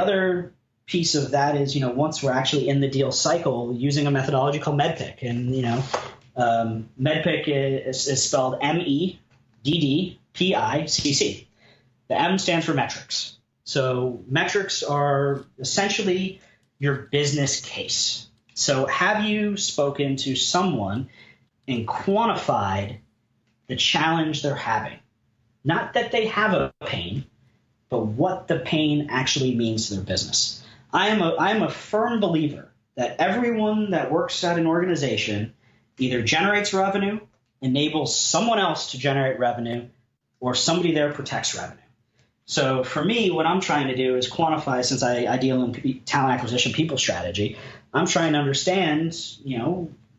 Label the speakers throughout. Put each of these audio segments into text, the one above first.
Speaker 1: other piece of that is, once we're actually in the deal cycle, using a methodology called MEDDPICC. And, MEDDPICC is spelled MEDDPICC. The M stands for metrics. So metrics are essentially your business case. So have you spoken to someone and quantified the challenge they're having? Not that they have a pain, but what the pain actually means to their business. I am a firm believer that everyone that works at an organization either generates revenue, enables someone else to generate revenue, or somebody there protects revenue. So for me, what I'm trying to do is quantify, since I deal in talent acquisition people strategy, I'm trying to understand,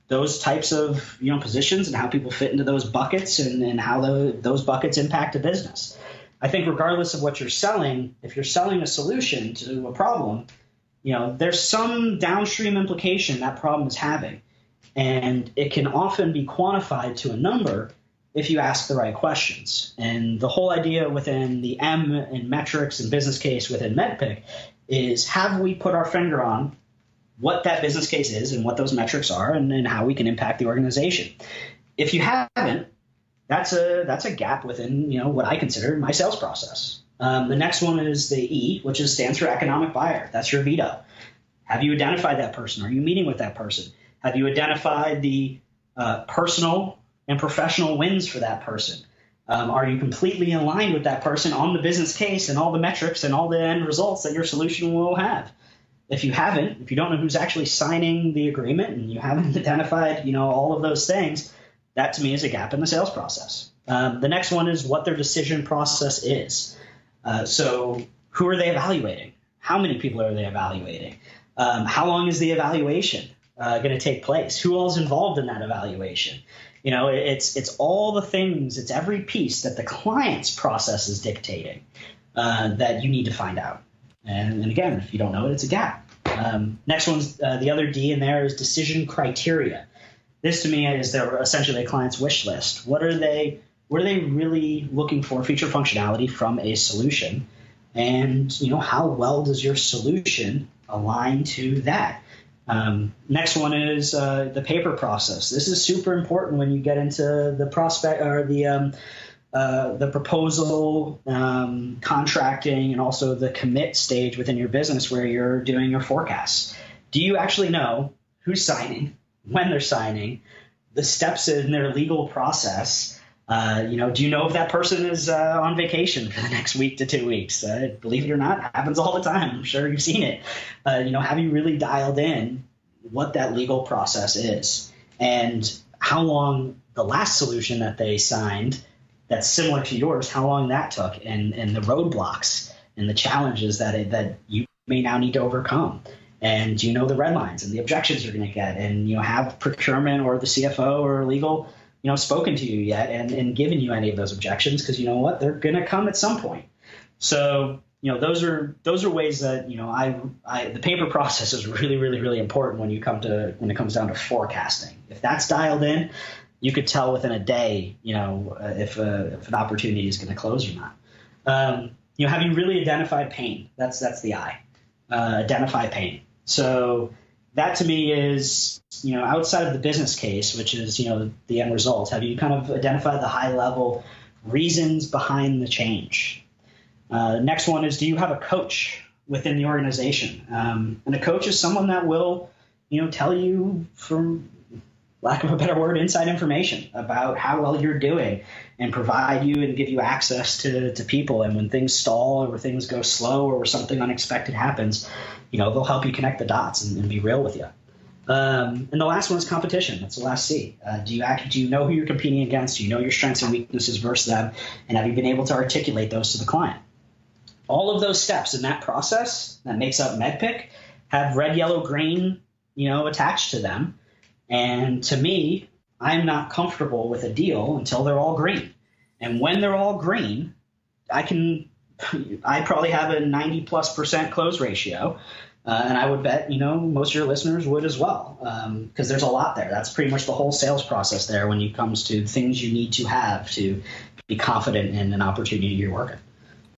Speaker 1: those types of, positions and how people fit into those buckets and how those buckets impact a business. I think regardless of what you're selling, if you're selling a solution to a problem, there's some downstream implication that problem is having. And it can often be quantified to a number if you ask the right questions. And the whole idea within the M in metrics and business case within MEDDPICC is, have we put our finger on what that business case is and what those metrics are and how we can impact the organization? If you haven't, that's a gap within, what I consider my sales process. The next one is the E, which stands for economic buyer. That's your VITO. Have you identified that person? Are you meeting with that person? Have you identified the personal and professional wins for that person? Are you completely aligned with that person on the business case and all the metrics and all the end results that your solution will have? If you haven't, if you don't know who's actually signing the agreement and you haven't identified, all of those things, that to me is a gap in the sales process. The next one is what their decision process is. So who are they evaluating? How many people are they evaluating? How long is the evaluation going to take place? Who all is involved in that evaluation? It's all the things, it's every piece that the client's process is dictating that you need to find out. And again, if you don't know it, it's a gap. Next one's the other D in there is decision criteria. This to me is essentially a client's wish list. What are they really looking for feature functionality from a solution? And how well does your solution align to that? Next one is the paper process. This is super important when you get into the prospect or the proposal, contracting, and also the commit stage within your business where you're doing your forecasts. Do you actually know who's signing, when they're signing, the steps in their legal process? Do you know if that person is on vacation for the next week to 2 weeks? Believe it or not, it happens all the time. I'm sure you've seen it. Have you really dialed in what that legal process is and how long the last solution that they signed that's similar to yours, how long that took, and the roadblocks and the challenges that you may now need to overcome? And do you know the red lines and the objections you're going to get? And have procurement or the CFO or legal spoken to you yet and given you any of those objections? Because you know what, they're going to come at some point. So those are ways that the paper process is really, really, really important when it comes down to forecasting. If that's dialed in, you could tell within a day if an opportunity is going to close or not. Have you really identified pain? That's the I. Identify pain. So that to me is, outside of the business case, which is, the end result, have you kind of identified the high level reasons behind the change? Next one is, do you have a coach within the organization? And a coach is someone that will, tell you, from lack of a better word, inside information about how well you're doing and provide you and give you access to people. And when things stall or when things go slow or something unexpected happens, they'll help you connect the dots and be real with you. And the last one is competition. That's the last C. Do you know who you're competing against? Do you know your strengths and weaknesses versus them? And have you been able to articulate those to the client? All of those steps in that process that makes up MEDDPICC have red, yellow, green, attached to them. And to me, I'm not comfortable with a deal until they're all green. And when they're all green, I probably have a 90+% close ratio. And I would bet, most of your listeners would as well, because there's a lot there. That's pretty much the whole sales process there when it comes to things you need to have to be confident in an opportunity you're working.